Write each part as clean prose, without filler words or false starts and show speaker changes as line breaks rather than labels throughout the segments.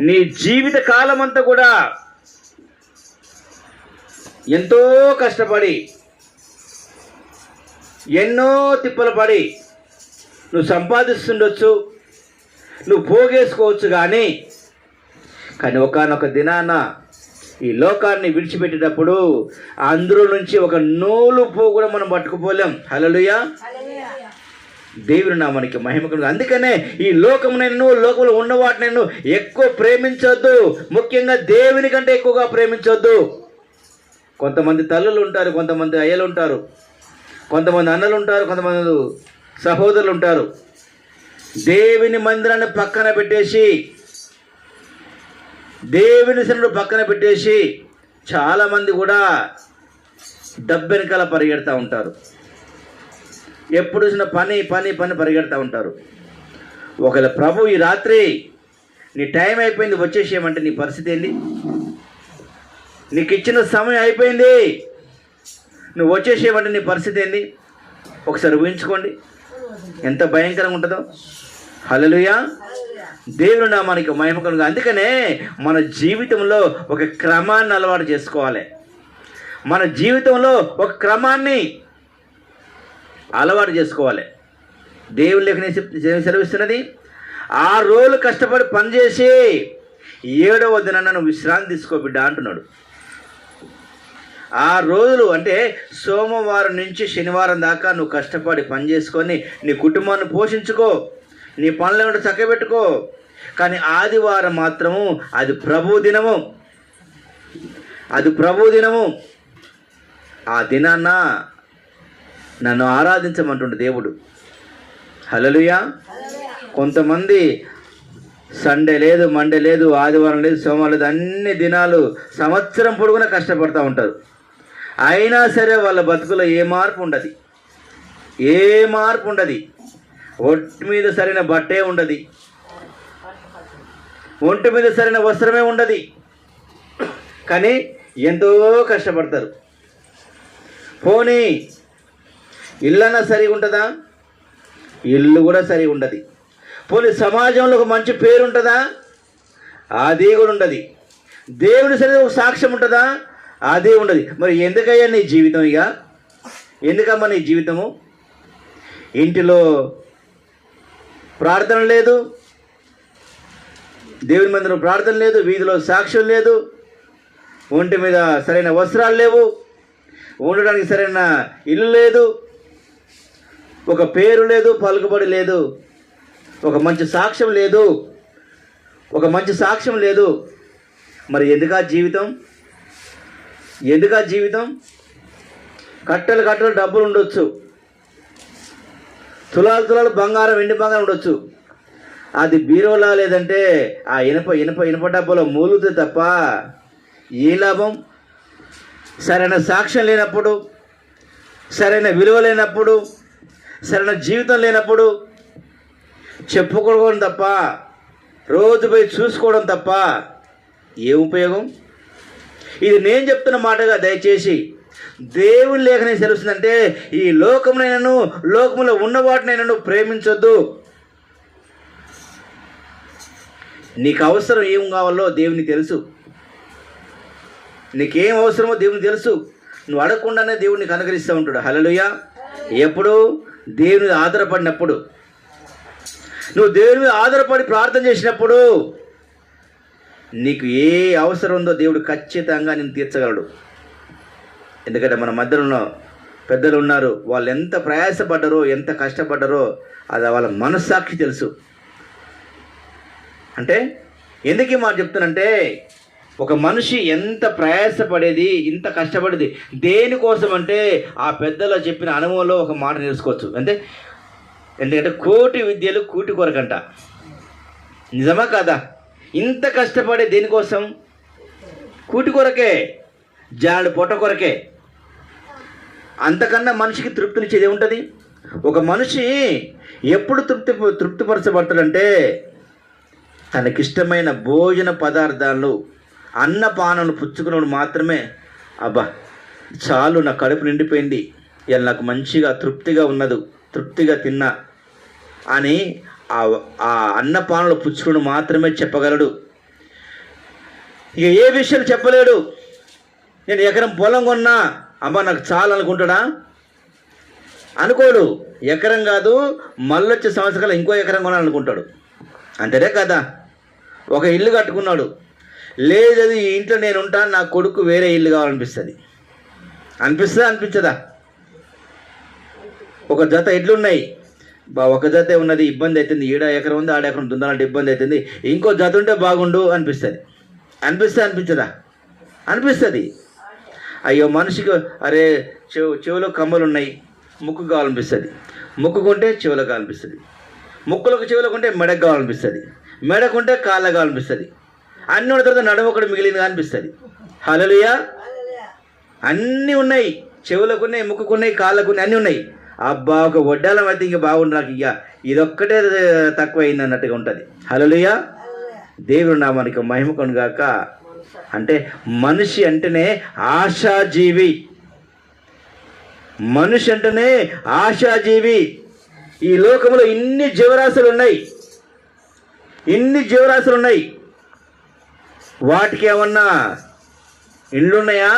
నీ జీవిత కాలం అంతా కూడా ఎంతో కష్టపడి ఎన్నో తిప్పలు పడి నువ్వు సంపాదిస్తుండొచ్చు, నువ్వు పోగేసుకోవచ్చు, కానీ ఒకానొక దినాన ఈ లోకాన్ని విడిచిపెట్టేటప్పుడు అందులో నుంచి ఒక నూలు పువ్వు కూడా మనం పట్టుకుపోలేం. హల్లెలూయా. దేవుని నామానికి మహిమ కలుగు. అందుకనే ఈ లోకంలో ఉన్న వాటిని ఎక్కువ ప్రేమించొద్దు. ముఖ్యంగా దేవుని కంటే ఎక్కువగా ప్రేమించొద్దు. కొంతమంది తల్లులు ఉంటారు, కొంతమంది అయ్యలు ఉంటారు, కొంతమంది అన్నలు ఉంటారు, కొంతమంది సహోదరులు ఉంటారు. దేవుని మందిరాన్ని పక్కన పెట్టేసి, దేవుని సన్నిధిని పక్కన పెట్టేసి చాలామంది కూడా డబ్బు వెనకాల పరిగెడతా ఉంటారు. ఎప్పుడు చూసిన పని పని పని పరిగెడతా ఉంటారు. ఒకవేళ ప్రభు ఈ రాత్రి నీ టైం అయిపోయింది వచ్చేసేయమంటే నీ పరిస్థితి ఏంటి? నీకు ఇచ్చిన సమయం అయిపోయింది, నువ్వు వచ్చేసేయమంటే నీ పరిస్థితి ఏంది? ఒకసారి ఊహించుకోండి ఎంత భయంకరంగా ఉంటుందో. హల్లెలూయా. దేవుని నామానికి మహిమ కలుగు. అందుకనే మన జీవితంలో ఒక క్రమాన్ని అలవాటు చేసుకోవాలి. మన జీవితంలో ఒక క్రమాన్ని అలవాటు చేసుకోవాలి. దేవుని లేఖనం సెలవిస్తున్నది, 6 రోజులు కష్టపడి పనిచేసి 7వ దినాన నువ్వు విశ్రాంతి తీసుకో బిడ్డ అంటున్నాడు. 6 రోజులు అంటే సోమవారం నుంచి శనివారం దాకా నువ్వు కష్టపడి పని చేసుకొని నీ కుటుంబాన్ని పోషించుకో, నీ పనులను చక్కబెట్టుకో. కానీ ఆదివారం మాత్రము అది ప్రభు దినము, అది ప్రభు దినము. ఆ దినాన్న నన్ను ఆరాధించమంటుండే దేవుడు. హల్లెలూయా. కొంతమంది సండే లేదు, మండే లేదు, ఆదివారం లేదు, సోమవారం లేదు, అన్ని దినాలు సంవత్సరం పొడుగునా కష్టపడుతూ ఉంటారు. అయినా సరే వాళ్ళ బతుకులో ఏ మార్పు ఉండదు, ఏ మార్పు ఉండదు. ఒంటి మీద సరైన బట్టే ఉండదు, ఒంటి మీద సరైన వస్త్రమే ఉండదు. కానీ ఎంతో కష్టపడతారు. పోనీ ఇల్లన్నా సరిగా ఉంటుందా? ఇల్లు కూడా సరిగా ఉండదు. పోనీ సమాజంలో ఒక మంచి పేరు ఉంటుందా? అది కూడా ఉండదు. దేవుని సరిగా ఒక సాక్ష్యం ఉంటుందా? అదే ఉండదు. మరి ఎందుకయ్యా నీ జీవితం? ఇక ఎందుకమ్మా నీ జీవితము? ఇంటిలో ప్రార్థన లేదు, దేవుని మందిరం ప్రార్థన లేదు, వీధిలో సాక్ష్యం లేదు, ఒంటి మీద సరైన వస్త్రాలు లేవు, ఉండడానికి సరైన ఇల్లు లేదు, ఒక పేరు లేదు, పలుకుబడి లేదు, ఒక మంచి సాక్ష్యం లేదు, ఒక మంచి సాక్ష్యం లేదు. మరి ఎందుకా జీవితం? ఎందుకా జీవితం? కట్టలు కట్టలు డబ్బులు ఉండొచ్చు, తులాలు తులాలు బంగారం, వెండి బంగారం ఉండొచ్చు. అది బీరోలా లేదంటే ఆ ఇనుప డబ్బులో మూలుతుంది తప్ప ఏ లాభం? సరైన సాక్ష్యం లేనప్పుడు, సరైన విలువ లేనప్పుడు, సరైన జీవితం లేనప్పుడు చెప్పుకోవడం తప్ప, రోజు పోయి చూసుకోవడం తప్ప ఏ ఉపయోగం? ఇది నేను చెప్తున్న మాటగా దయచేసి దేవుని లేఖనే తెలుస్తుందంటే ఈ లోకమునైనను లోకములో ఉన్న వాటినైనా ప్రేమించొద్దు. నీకు అవసరం ఏం కావాలో దేవునికి తెలుసు, నీకేం అవసరమో దేవునికి తెలుసు. నువ్వు అడగకుండానే దేవుడు నీకు అనుగ్రహిస్తూ ఉంటాడు. హల్లెలూయా. ఎప్పుడు? దేవుని మీద ఆధారపడినప్పుడు, నువ్వు దేవుని మీద ఆధారపడి ప్రార్థన చేసినప్పుడు నీకు ఏ అవసరం ఉందో దేవుడు ఖచ్చితంగా నేను తీర్చగలడు. ఎందుకంటే మన మధ్యలో ఉన్న పెద్దలు ఉన్నారు, వాళ్ళు ఎంత ప్రయాసపడ్డారో, ఎంత కష్టపడ్డారో అది వాళ్ళ మనస్సాక్షి తెలుసు. అంటే ఎందుకు ఈ మాట చెప్తానంటే, ఒక మనిషి ఎంత ప్రయాసపడేది, ఇంత కష్టపడేది దేనికోసం అంటే ఆ పెద్దలు చెప్పిన అనుభవంలో ఒక మాట నేర్చుకోవచ్చు. ఎందుకంటే కోటి విద్యలు కూటి కొరకంట. నిజమా కాదా? ఇంత కష్టపడే దేనికోసం? కూటి కొరకే, జాడు పొట్ట కొరకే. అంతకన్నా మనిషికి తృప్తినిచ్చేది ఏముంటుంది? ఒక మనిషి ఎప్పుడు తృప్తిపరచబడతాడంటే తనకిష్టమైన భోజన పదార్థాలు, అన్నపానాలు పుచ్చుకున్నప్పుడు మాత్రమే, అబ్బా చాలు, నా కడుపు నిండిపోయింది, ఇలా నాకు మంచిగా తృప్తిగా ఉన్నది, తృప్తిగా తిన్నా అని ఆ అన్నపానాలు పుచ్చుకుని మాత్రమే చెప్పగలడు. ఇక ఏ విషయాలు చెప్పలేడు. నేను ఎకరం పొలం కొన్నా, అమ్మ నాకు చాలా అనుకుంటాడా? అనుకోడు. ఎకరం కాదు, మళ్ళొచ్చే సంవత్సరాలు ఇంకో ఎకరం కొనాలనుకుంటాడు. అంతేనే కదా. ఒక ఇల్లు కట్టుకున్నాడు, లేదు అది ఈ ఇంట్లో నేను ఉంటాను, నా కొడుకు వేరే ఇల్లు కావాలనిపిస్తుంది. అనిపించదా? ఒక జత ఇడ్లున్నాయి, ఒక జతే ఉన్నది, ఇబ్బంది అవుతుంది, ఈడ ఎకరం ఉంది ఆడ ఎకరం దుందాలంటే ఇబ్బంది అవుతుంది, ఇంకో జత ఉంటే బాగుండు అనిపిస్తుంది. అనిపించదా? అనిపిస్తుంది. అయ్యో మనిషికి అరే చెవులో కమ్మలు ఉన్నాయి, ముక్కు కావాలనిపిస్తుంది, ముక్కుకుంటే చెవులకు కావాలనిపిస్తుంది, ముక్కులకు చెవులకు ఉంటే మెడకు కావాలనిపిస్తుంది, మెడకుంటే కాళ్ళకు కావాలనిపిస్తుంది, అన్నీ ఉన్న తర్వాత నడుము ఒకటి మిగిలింది అనిపిస్తుంది. హల్లెలూయా. అన్నీ ఉన్నాయి, చెవులకున్నాయి, ముక్కుకున్నాయి, కాళ్ళకున్నాయి, అన్నీ ఉన్నాయి. అబ్బా ఒక వడ్డాలం అయితే ఇంక బాగుండు, నాకు ఇక ఇదొక్కటే తక్కువ అయింది అన్నట్టుగా ఉంటుంది. హల్లెలూయా. దేవుడు నామానికి మహిమ కలుగాక. అంటే మనిషి అంటేనే ఆశాజీవి. మనిషి అంటేనే ఆశాజీవి. ఈ లోకంలో ఇన్ని జీవరాశులు ఉన్నాయి. వాటికి ఏమన్నా ఇండ్లున్నాయా?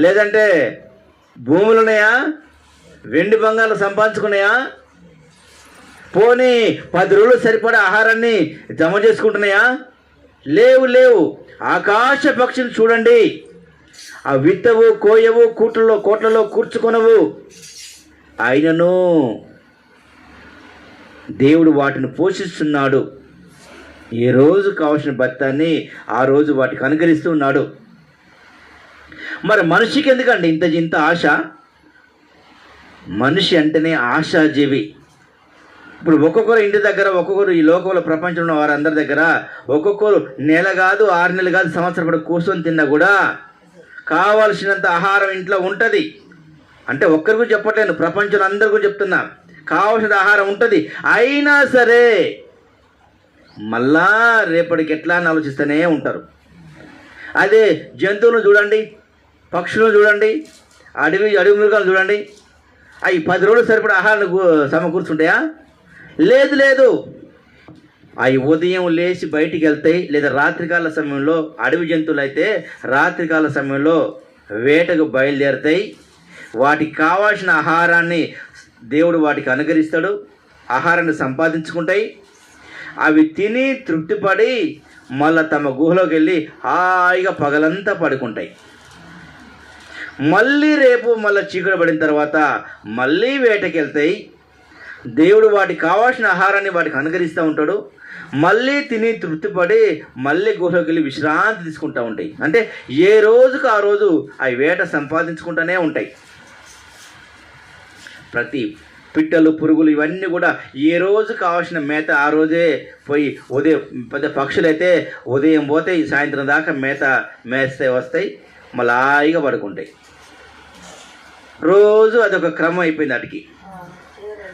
లేదంటే భూములున్నాయా? వెండి బంగారం సంపాదించుకున్నాయా? పోనీ 10 రోజులు సరిపడే ఆహారాన్ని జమ చేసుకుంటున్నాయా? లేవు. ఆకాశ పక్షులు చూడండి, ఆ విత్తవు, కోయవు, కోట్లలో కూర్చుకొనవు, ఆయనను దేవుడు వాటిని పోషిస్తున్నాడు. ఏ రోజు కావాల్సిన భర్తాన్ని ఆ రోజు వాటికి అనుకరిస్తూ ఉన్నాడు. మరి మనిషికి ఎందుకండి ఇంత ఆశ? మనిషి అంటేనే ఆశాజీవి. ఇప్పుడు ఒక్కొక్కరు ఇంటి దగ్గర, ఒక్కొక్కరు ఈ లోకంలో ప్రపంచంలో వారందరి దగ్గర ఒక్కొక్కరు నెల కాదు, 6 నెలలు కాదు, సంవత్సరం పాటు కూర్చొని తిన్నా కూడా కావాల్సినంత ఆహారం ఇంట్లో ఉంటుంది. అంటే ఒక్కరికి చెప్పట్లేను, ప్రపంచంలో అందరికీ చెప్తున్నా, కావాల్సిన ఆహారం ఉంటుంది. అయినా సరే మళ్ళా రేపటికి ఎట్లా అని ఆలోచిస్తూనే ఉంటారు. అదే జంతువులను చూడండి, పక్షులను చూడండి, అడవి మృగాలను చూడండి, అవి 10 రోజులు సరిపడే ఆహారాన్ని సమకూర్చుంటాయా? లేదు. అవి ఉదయం లేచి బయటికి వెళ్తాయి, లేదా రాత్రికాల సమయంలో, అడవి జంతువులు అయితే రాత్రికాల సమయంలో వేటకు బయలుదేరుతాయి. వాటికి కావాల్సిన ఆహారాన్ని దేవుడు వాటికి అనుగ్రహిస్తాడు, ఆహారాన్ని సంపాదించుకుంటాయి. అవి తిని తృప్తిపడి మళ్ళీ తమ గుహలోకి వెళ్ళి హాయిగా పగలంతా పడుకుంటాయి. మళ్ళీ రేపు చీకటి పడిన తర్వాత మళ్ళీ వేటకి వెళ్తాయి. దేవుడు వాటికి కావాల్సిన ఆహారాన్ని వాటికి అనుగ్రహిస్తూ ఉంటాడు. మళ్ళీ తిని తృప్తిపడి మళ్ళీ గుహలోకి వెళ్ళి విశ్రాంతి తీసుకుంటూ ఉంటాయి. అంటే ఏ రోజుకు ఆ రోజు అవి వేట సంపాదించుకుంటూనే ఉంటాయి. ప్రతి పిట్టలు, పురుగులు ఇవన్నీ కూడా ఏ రోజు కావాల్సిన మేత ఆ రోజే పోయి ఉదయం, పెద్ద పక్షులు అయితే ఉదయం పోతాయి, సాయంత్రం దాకా మేస్తే వస్తాయి, మళ్ళీ హాయిగా పడుకుంటాయి. రోజు అదొక క్రమం అయిపోయింది వాటికి.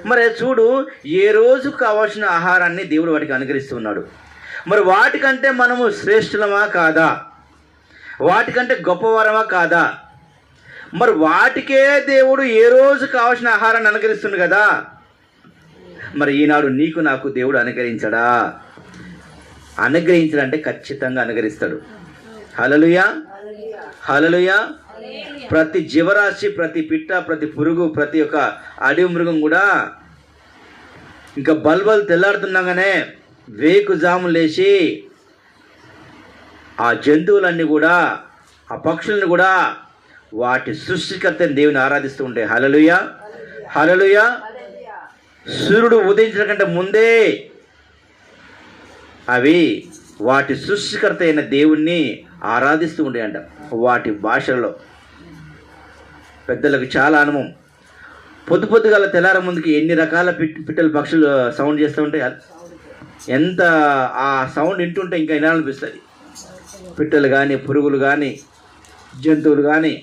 మరి చూడు, ఏ రోజుకు కావాల్సిన ఆహారాన్ని దేవుడు వాటికి అనుగ్రహిస్తున్నాడు. మరి వాటికంటే మనము శ్రేష్ఠులమా కాదా? వాటికంటే గొప్పవారమా కాదా? మరి వాటికే దేవుడు ఏ రోజు కావాల్సిన ఆహారాన్ని అనుగ్రహిస్తుంది కదా. మరి ఈనాడు నీకు నాకు దేవుడు అనుగ్రహించడా? అనుగ్రహించాలంటే ఖచ్చితంగా అనుగ్రహిస్తాడు. హల్లెలూయా. ప్రతి జీవరాశి, ప్రతి పిట్ట, ప్రతి పురుగు, ప్రతి ఒక్క అడవి మృగం కూడా ఇంకా బల్బలు తెల్లాడుతున్నాగానే వేకుజాము లేచి ఆ జంతువులన్నీ కూడా, ఆ పక్షులను కూడా వాటి సృష్టికర్తని దేవుని ఆరాధిస్తూ ఉంటాయి. హల్లెలూయా. సూర్యుడు ఉదయించడం కంటే ముందే అవి వాటి సృష్టికర్త అయిన దేవుణ్ణి ఆరాధిస్తూ ఉంటాయంట. వాటి భాషల్లో పెద్దలకు చాలా అనుభవం. పొద్దుగల తెల్లార ముందుకి ఎన్ని రకాల పిట్టలు, పక్షులు సౌండ్ చేస్తూ ఉంటాయి. ఎంత ఆ సౌండ్ వింటుంటే ఇంకా వినాలనిపిస్తుంది. పిట్టలు కానీ, పురుగులు కానీ, జంతువులు కానీ,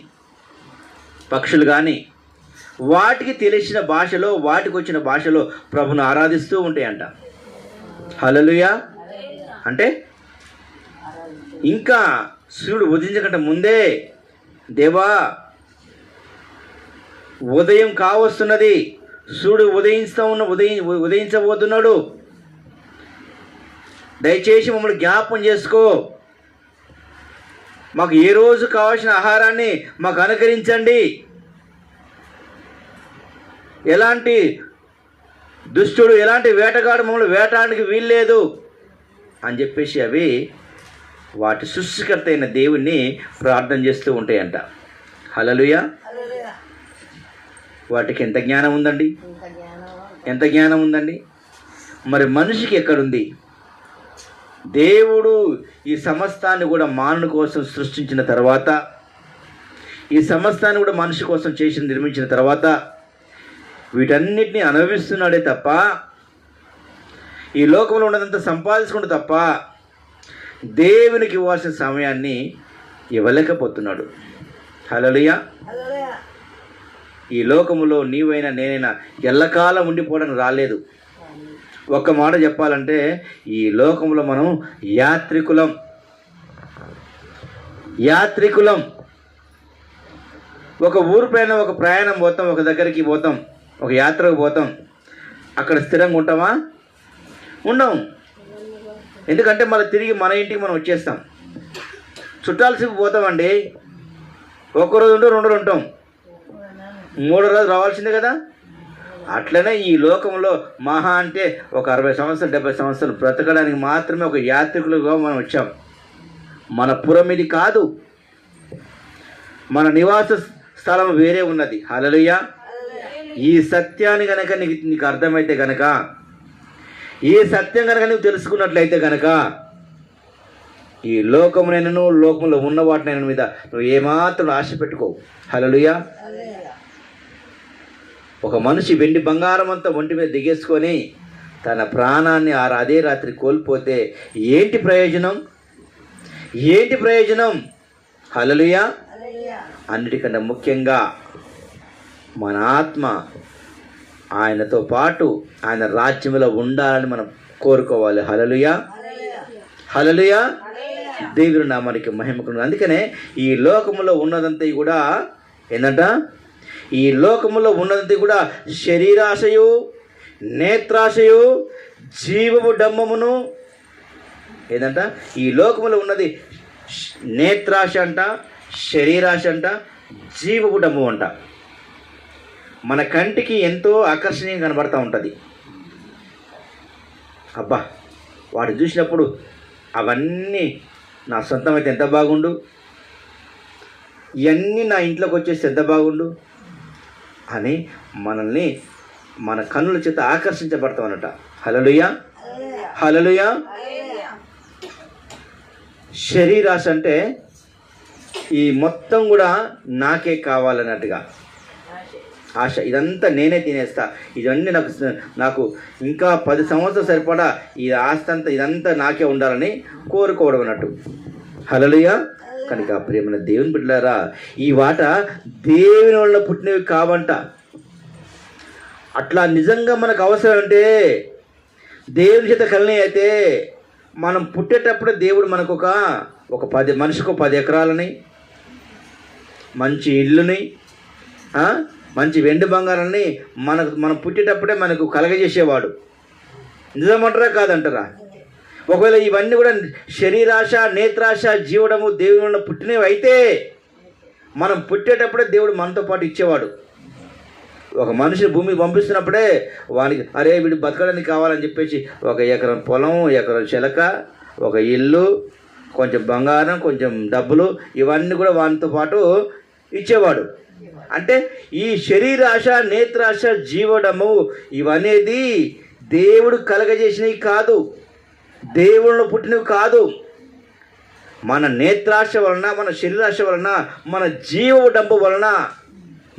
పక్షులు కానీ వాటికి తెలిసిన భాషలో, వాటికి వచ్చిన భాషలో ప్రభును ఆరాధిస్తూ ఉంటాయంట. హల్లెలూయా. అంటే ఇంకా సూర్యుడు ఉదయించకంటే ముందే, దేవా ఉదయం కావస్తున్నది, సూర్యుడు ఉదయించబోతున్నాడు, దయచేసి మమ్మల్ని జ్ఞాపకం చేసుకో, మాకు ఏ రోజు కావాల్సిన ఆహారాన్ని మాకు అనుగ్రహించండి. ఎలాంటి దుష్టుడు, ఎలాంటి వేటగాడు మమ్మల్ని వేటాడడానికి వీల్లేదు అని చెప్పేసి అవి వాటి సృష్టికర్త అయిన దేవుణ్ణి ప్రార్థన చేస్తూ ఉంటాయంట. హల్లెలూయా. వాటికి ఎంత జ్ఞానం ఉందండి, ఎంత జ్ఞానం ఉందండి. మరి మనిషికి ఎక్కడుంది? దేవుడు ఈ సమస్తాన్ని కూడా మానవుని కోసం సృష్టించిన తర్వాత, ఈ సమస్తాన్ని కూడా మనిషి కోసం చేసి నిర్మించిన తర్వాత వీటన్నిటిని అనుభవిస్తున్నాడే తప్ప, ఈ లోకంలో ఉన్నదంతా సంపాదించుకుంటూ తప్ప దేవునికి ఇవ్వాల్సిన సమయాన్ని ఇవ్వలేకపోతున్నాడు. హల్లెలూయా. ఈ లోకములో నీవైనా నేనైనా ఎల్లకాలం ఉండిపోవడానికి రాలేదు. ఒక్క మాట చెప్పాలంటే ఈ లోకంలో మనం యాత్రికులం. ఒక ఊరు పైన ఒక ప్రయాణం పోతాం, ఒక దగ్గరికి పోతాం, ఒక యాత్రకు పోతాం. అక్కడ స్థిరంగా ఉంటామా? ఉండము. ఎందుకంటే మళ్ళీ తిరిగి మన ఇంటికి మనం వచ్చేస్తాం. చుట్టాల్సి పోతామండి. ఒక్కరోజు ఉంటూ 2 రోజులు ఉంటాం, 3వ రోజు రావాల్సిందే కదా. అట్లనే ఈ లోకంలో మహా అంటే ఒక 60 సంవత్సరాలు 70 సంవత్సరాలు బ్రతకడానికి మాత్రమే ఒక యాత్రికులుగా మనం వచ్చాం. మన పురం ఇది కాదు, మన నివాస స్థలం వేరే ఉన్నది. హల్లెలూయా. ఈ సత్యాన్ని కనుక నీకు అర్థమైతే కనుక, ఈ సత్యం కనుక నువ్వు తెలుసుకున్నట్లయితే కనుక ఈ లోకమునైనను లోకంలో ఉన్న వాటినైన మీద నువ్వు ఏమాత్రం ఆశ పెట్టుకోవు. హల్లెలూయా. ఒక మనిషి వెండి బంగారం అంతా ఒంటి మీద దిగేసుకొని తన ప్రాణాన్ని అదే రాత్రి కోల్పోతే ఏంటి ప్రయోజనం? ఏంటి ప్రయోజనం? హల్లెలూయా. అన్నిటికన్నా ముఖ్యంగా మన ఆత్మ ఆయనతో పాటు ఆయన రాజ్యంలో ఉండాలని మనం కోరుకోవాలి. హల్లెలూయా. హల్లెలూయా. దేవుని నామానికి మహిమ. అందుకనే ఈ లోకములో ఉన్నదంతా కూడా ఏంటంట, ఈ లోకములో ఉన్నదంతా కూడా శరీరాశయు, నేత్రాశయు, జీవము డంబమును. ఏదంట, ఈ లోకములో ఉన్నది నేత్రాశ అంట, శరీరాశ అంట, జీవపు డంబం అంట. మన కంటికి ఎంతో ఆకర్షణీయంగా కనబడుతూ ఉంటుంది. అబ్బా, వాడు చూసినప్పుడు అవన్నీ నా సొంతమైతే ఎంత బాగుండు, ఇవన్నీ నా ఇంట్లోకి వచ్చేసి ఎంత బాగుండు అని మనల్ని మన కన్నుల చేత ఆకర్షించబడతామన్నట. హల్లెలూయా. హల్లెలూయా. శరీరాశ అంటే ఈ మొత్తం కూడా నాకే కావాలన్నట్టుగా ఆశ. ఇదంతా నేనే తినేస్తా, ఇవన్నీ నాకు ఇంకా 10 సంవత్సరాలు సరిపడా ఈ ఆస్తి అంతా ఇదంతా నాకే ఉండాలని కోరుకోవడం అన్నట్టు. హల్లెలూయా. కనుక ప్రియమైన దేవుని బిడ్డలారా, ఈ వాట దేవుని వల్ల పుట్టినవి కావంట. అట్లా నిజంగా మనకు అవసరం అంటే దేవుని చేత కలిని అయితే మనం పుట్టేటప్పుడే దేవుడు మనకు ఒక 10 మనిషికి 10 ఎకరాలని, మంచి ఇల్లుని, మంచి వెండి బంగారాన్ని మనం పుట్టేటప్పుడే మనకు కలగజేసేవాడు. నిజమంటారా కాదంటారా? ఒకవేళ ఇవన్నీ కూడా శరీరాశ, నేత్రాశ, జీవడము దేవుని వల్ల పుట్టినవి అయితే మనం పుట్టేటప్పుడే దేవుడు మనతో పాటు ఇచ్చేవాడు. ఒక మనిషిని భూమికి పంపిస్తున్నప్పుడే వానికి అరే వీడు బతకడానికి కావాలని చెప్పేసి 1 ఎకరం పొలం, 1 ఎకరం చిలక, ఒక ఇల్లు, కొంచెం బంగారం, కొంచెం డబ్బులు, ఇవన్నీ కూడా వానితో పాటు ఇచ్చేవాడు. అంటే ఈ శరీరాశ, నేత్రాశ, జీవడము ఇవనేది దేవుడు కలగజేసినవి కాదు, దేవుళ్ళు పుట్టినవి కాదు. మన నేత్రాశ వలన, మన శరీరాశ వలన, మన జీవడంబు వలన,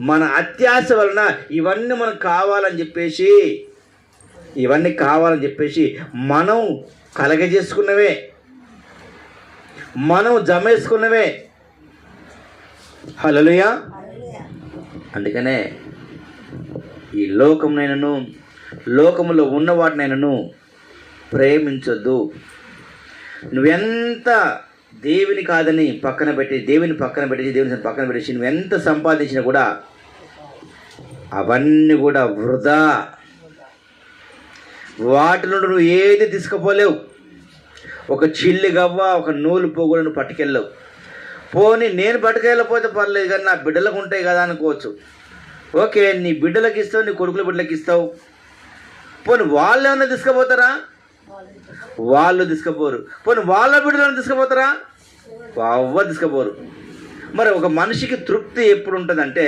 మన అత్యాశ వలన ఇవన్నీ మనకు కావాలని చెప్పేసి మనం కలగజేసుకున్నవే, మనం జమేసుకున్నవే. హల్లెలూయా. అందుకనే ఈ లోకమునైనను లోకములో ఉన్న వాటినైనను ప్రేమించొద్దు. నువ్వెంత దేవుని కాదని పక్కన పెట్టి, దేవుని పక్కన పెట్టేసి నువ్వెంత సంపాదించినా కూడా అవన్నీ కూడా వృధా. వాటి నుండి నువ్వు ఏది తీసుకుపోలేవు. ఒక చిల్లి గవ్వ, ఒక నూలు పోగులను పట్టుకెళ్ళవు. పోనీ నేను పట్టుకెళ్ళకపోతే పర్లేదు కానీ నా బిడ్డలకు ఉంటాయి కదా అనుకోవచ్చు. ఓకే, నీ బిడ్డలకు ఇస్తావు, నీ కొడుకుల బిడ్డలకు ఇస్తావు. పోనీ వాళ్ళు ఏమన్నా తీసుకుపోతారా? వాళ్ళు తీసుకుపోరు. పోనీ వాళ్ళ బిడ్డలను తీసుకుపోతారా? ఎవ్వరు తీసుకుపోరు. మరి ఒక మనిషికి తృప్తి ఎప్పుడు ఉంటుందంటే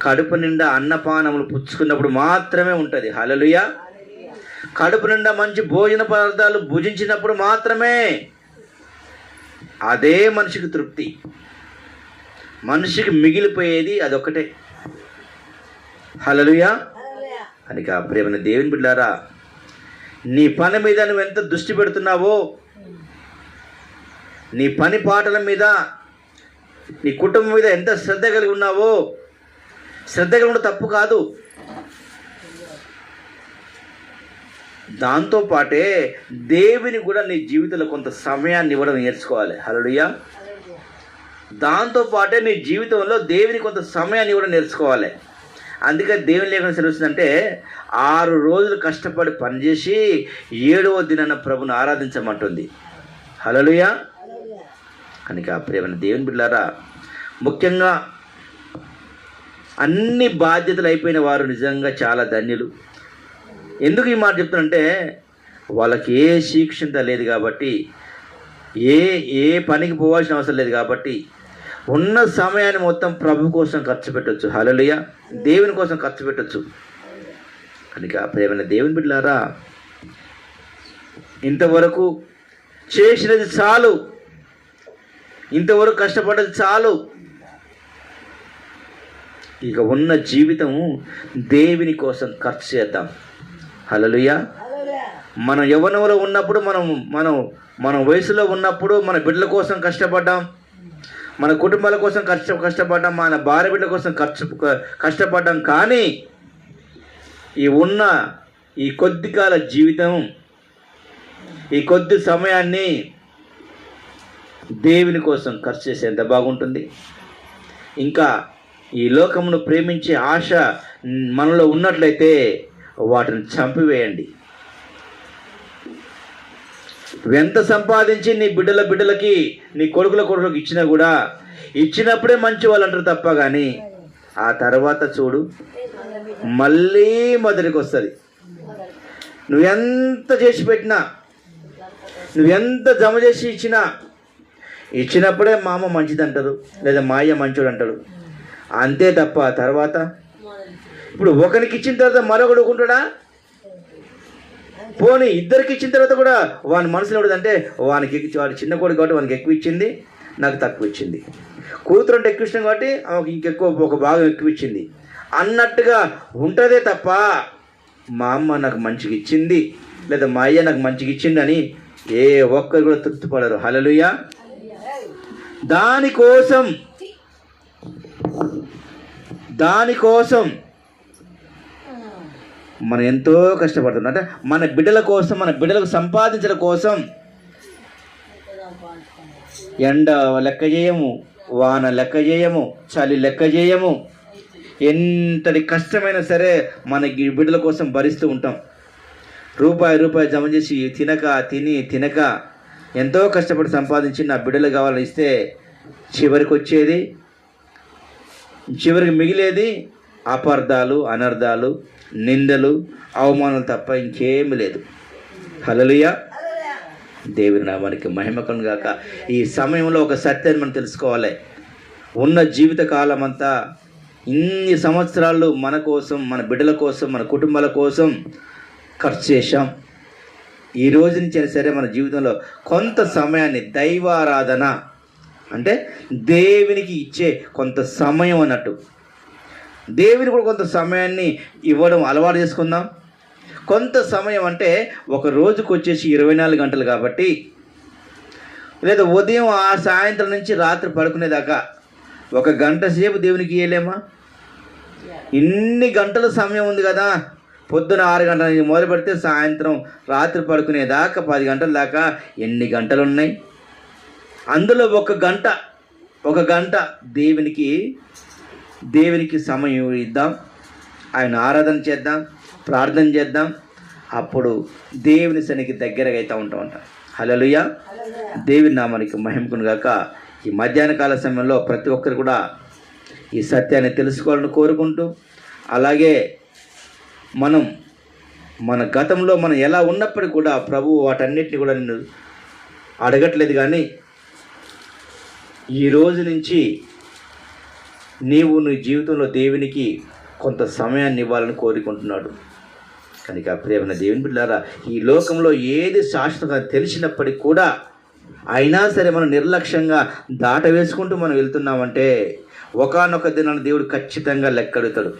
కడుపు నిండా అన్నపానములు పుచ్చుకున్నప్పుడు మాత్రమే ఉంటుంది. హల్లెలూయా. కడుపు నిండా మంచి భోజన పదార్థాలు భుజించినప్పుడు మాత్రమే అదే మనిషికి తృప్తి. మనిషికి మిగిలిపోయేది అదొక్కటే. హల్లెలూయా. కనుక ప్రేమైన దేవుని బిడ్డలారా, నీ పని మీద నువ్వు ఎంత దృష్టి పెడుతున్నావో, నీ పని పాటల మీద, నీ కుటుంబం మీద ఎంత శ్రద్ధ కలిగి ఉన్నావో, శ్రద్ధ కలిగి ఉండడం తప్పు కాదు. దాంతోపాటే దేవుని కూడా నీ జీవితంలో కొంత సమయాన్ని ఇవ్వడం నేర్చుకోవాలి. హల్లెలూయా. దాంతోపాటే నీ జీవితంలో దేవుని కొంత సమయాన్ని ఇవ్వడం నేర్చుకోవాలి. అందుకే దేవుని లేఖనం సెలవుస్తుందంటే 6 రోజులు కష్టపడి పనిచేసి 7వ దినాన ప్రభుని ఆరాధించమంటుంది. హల్లెలూయా. కనుక ప్రేమైన దేవుని బిడ్డలారా, ముఖ్యంగా అన్ని బాధ్యతలు అయిపోయిన వారు నిజంగా చాలా ధన్యులు. ఎందుకు ఈ మాట చెప్తానంటే వాళ్ళకి ఏ శిక్షింత లేదు కాబట్టి, ఏ పనికి పోవాల్సిన అవసరం లేదు కాబట్టి ఉన్న సమయాన్ని మొత్తం ప్రభు కోసం ఖర్చు పెట్టవచ్చు. హల్లెలూయా. దేవుని కోసం ఖర్చు పెట్టవచ్చు. కనుక ప్రేమైన దేవుని బిడ్డలారా, ఇంతవరకు చేసినది చాలు, ఇంతవరకు కష్టపడ్డది చాలు. ఇక ఉన్న జీవితం దేవుని కోసం ఖర్చు చేద్దాం. హల్లెలూయా. మనం యవ్వనంలో ఉన్నప్పుడు మన వయసులో ఉన్నప్పుడు మన బిడ్డల కోసం కష్టపడ్డాం, మన కుటుంబాల కోసం కష్టపడ్డాం, మన భార్య బిడ్డల కోసం కష్టపడ్డాం. కానీ ఈ కొద్ది కాల జీవితం, ఈ కొద్ది సమయాన్ని దేవుని కోసం ఖర్చు చేస్తే ఎంత బాగుంటుంది. ఇంకా ఈ లోకమును ప్రేమించే ఆశ మనలో ఉన్నట్లయితే వాటిని చంపివేయండి. ఎంత సంపాదించి నీ బిడ్డలకి, నీ కొడుకులకు ఇచ్చినా కూడా ఇచ్చినప్పుడే మంచి వాళ్ళు అంటారు తప్ప, కానీ ఆ తర్వాత చూడు మళ్ళీ మొదటికి వస్తుంది. నువ్వెంత చేసి పెట్టినా, నువ్వెంత జమ చేసి ఇచ్చినప్పుడే మా అమ్మ మంచిది అంటారు, లేదా మా అయ్య మంచోడు అంటాడు. అంతే తప్ప తర్వాత ఇప్పుడు ఒకరికి ఇచ్చిన తర్వాత మరొకడు ఉంటాడా? పోనీ ఇద్దరికి ఇచ్చిన తర్వాత కూడా వాని మనసులో ఉండదంటే వాడు చిన్న కొడుకు కాబట్టి వానికి ఎక్కువ ఇచ్చింది, నాకు తక్కువ ఇచ్చింది. కూతురు అంటే ఎక్కువ ఇష్టం కాబట్టి ఆమెకు ఇంకెక్కువ ఒక భాగం ఎక్కువ ఇచ్చింది అన్నట్టుగా ఉంటుందే తప్ప మా అమ్మ నాకు మంచిగా ఇచ్చింది లేదా మా అయ్య నాకు మంచిగా ఇచ్చింది అని ఏ ఒక్కరు కూడా తృప్తిపడరు. హల్లెలూయా. దానికోసం మనం ఎంతో కష్టపడుతున్నాం. అంటే మన బిడ్డల కోసం, మన బిడ్డలకు సంపాదించడం కోసం ఎండ లెక్క చేయము, వాన లెక్క చేయము, చలి లెక్క చేయము. ఎంతటి కష్టమైనా సరే మనకి బిడ్డల కోసం భరిస్తూ ఉంటాం. రూపాయి జమ చేసి తినక ఎంతో కష్టపడి సంపాదించి నా బిడ్డలు కావాలని ఇస్తే చివరికి మిగిలేది అపార్థాలు, అనర్థాలు, నిందలు, అవమానాలు తప్ప ఇంకేమీ లేదు. హల్లెలూయా. దేవుని నామానికి మహిమ కలుగును గాక. ఈ సమయంలో ఒక సత్యాన్ని మనం తెలుసుకోవాలి. ఉన్న జీవిత కాలం అంతా ఇన్ని సంవత్సరాలు మన కోసం, మన బిడ్డల కోసం, మన కుటుంబాల కోసం ఖర్చు చేశాం. ఈ రోజు నుంచి సరే మన జీవితంలో కొంత సమయాన్ని దైవారాధన అంటే దేవునికి ఇచ్చే కొంత సమయం అన్నట్టు, దేవునికి కూడా కొంత సమయాన్ని ఇవ్వడం అలవాటు చేసుకుందాం. కొంత సమయం అంటే ఒక రోజుకు వచ్చేసి 24 గంటలు కాబట్టి, లేదా ఉదయం సాయంత్రం నుంచి రాత్రి పడుకునేదాకా 1 గంట సేపు దేవునికి ఇవ్వలేమా? ఇన్ని గంటల సమయం ఉంది కదా. పొద్దున 6 గంటల నుంచి మొదలు పెడితే సాయంత్రం రాత్రి పడుకునేదాకా 10 గంటల దాకా ఎన్ని గంటలు ఉన్నాయి? అందులో 1 గంట దేవునికి సమయం ఇద్దాం, ఆయన ఆరాధన చేద్దాం, ప్రార్థన చేద్దాం. అప్పుడు దేవుని సన్నిధికి దగ్గరగా అవుతూ ఉంటాం. హల్లెలూయా. దేవుని నామానికి మహిమ కలుగును గాక. ఈ మధ్యాహ్న కాల సమయంలో ప్రతి ఒక్కరు కూడా ఈ సత్యాన్ని తెలుసుకోవాలని కోరుకుంటూ, అలాగే మన గతంలో మనం ఎలా ఉన్నప్పటికీ కూడా ప్రభువు వాటన్నిటిని కూడా నిన్ను అడగట్లేదు, కానీ ఈ రోజు నుంచి నీవు నీ జీవితంలో దేవునికి కొంత సమయాన్ని ఇవ్వాలని కోరుకుంటున్నాడు. కనుక ప్రియమైన దేవుని బిడ్డలారా, ఈ లోకంలో ఏది శాశ్వతంగా తెలిసినప్పటికీ కూడా అయినా సరే మనం నిర్లక్ష్యంగా దాట వేసుకుంటూ మనం వెళ్తున్నామంటే ఒకానొక దినాన్ని దేవుడు ఖచ్చితంగా లెక్కడుతాడు.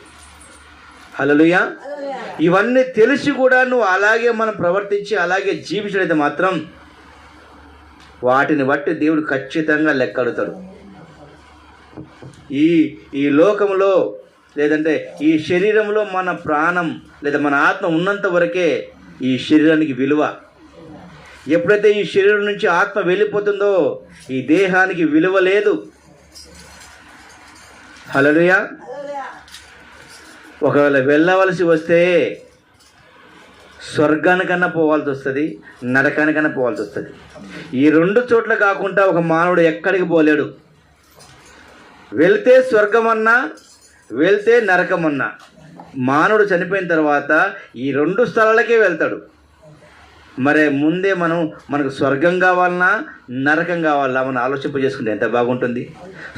హల్లెలూయా. ఇవన్నీ తెలిసి కూడా నువ్వు అలాగే మనం ప్రవర్తించి అలాగే జీవించడైతే మాత్రం వాటిని బట్టి దేవుడు ఖచ్చితంగా లెక్కడుతాడు. ఈ లోకంలో లేదంటే ఈ శరీరంలో మన ప్రాణం లేదా మన ఆత్మ ఉన్నంత వరకే ఈ శరీరానికి విలువ. ఎప్పుడైతే ఈ శరీరం నుంచి ఆత్మ వెళ్ళిపోతుందో ఈ దేహానికి విలువ లేదు. హల్లెలూయా. ఒకవేళ వెళ్ళవలసి వస్తే స్వర్గానికన్నా పోవాల్సి వస్తుంది, నరకానికన్నా పోవాల్సి వస్తుంది. ఈ రెండు చోట్ల కాకుండా ఒక మానవుడు ఎక్కడికి పోలేడు. వెళ్తే స్వర్గమన్నా, వెళ్తే నరకమన్నా. మానవుడు చనిపోయిన తర్వాత ఈ రెండు స్థలాలకే వెళ్తాడు. మరి ముందే మనకు స్వర్గం కావాలన్నా నరకం కావాలన్నా మనం ఆలోచింపజేసుకుంటే ఎంత బాగుంటుంది.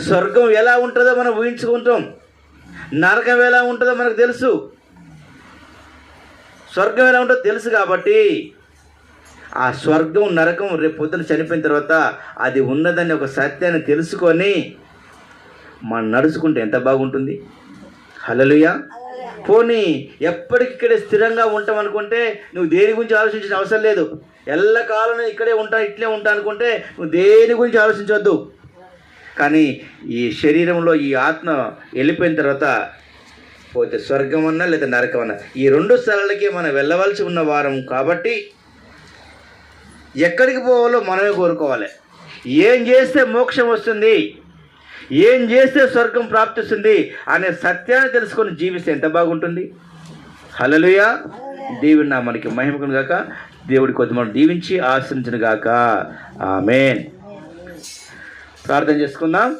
స్వర్గం ఎలా ఉంటుందో మనం ఊహించుకుంటాం, నరకం ఎలా ఉంటుందో మనకు తెలుసు. స్వర్గం ఎలా ఉంటుందో తెలుసు కాబట్టి ఆ స్వర్గం నరకం రేపు పొద్దున చనిపోయిన తర్వాత అది ఉన్నదని ఒక సత్యాన్ని తెలుసుకొని మనం నడుచుకుంటే ఎంత బాగుంటుంది. హల్లెలూయా. పోనీ ఎప్పటికిక్కడే స్థిరంగా ఉంటాం అనుకుంటే నువ్వు దేని గురించి ఆలోచించిన అవసరం లేదు. ఎల్లకాలం ఇక్కడే ఉంటా ఇట్లే ఉంటా అనుకుంటే నువ్వు దేని గురించి ఆలోచించవద్దు. కానీ ఈ శరీరంలో ఈ ఆత్మ వెళ్ళిపోయిన తర్వాత పోతే స్వర్గం అన్నా లేదా నరకం అన్నా ఈ రెండు స్థలాలకి మనం వెళ్ళవలసి ఉన్న వారం కాబట్టి ఎక్కడికి పోవాలో మనమే కోరుకోవాలి. ఏం చేస్తే మోక్షం వస్తుంది, ఏం చేస్తే స్వర్గం ప్రాప్తిస్తుంది అనే సత్యాన్ని తెలుసుకొని జీవిస్తే ఎంత బాగుంటుంది. హల్లెలూయా. దేవుని నామానికి మహిమ కలుగును గాక. దేవుడి కొద్ది మనం దీవించి ఆశీర్వదించును గాక. ఆమేన్. ప్రార్థన చేసుకుందాం.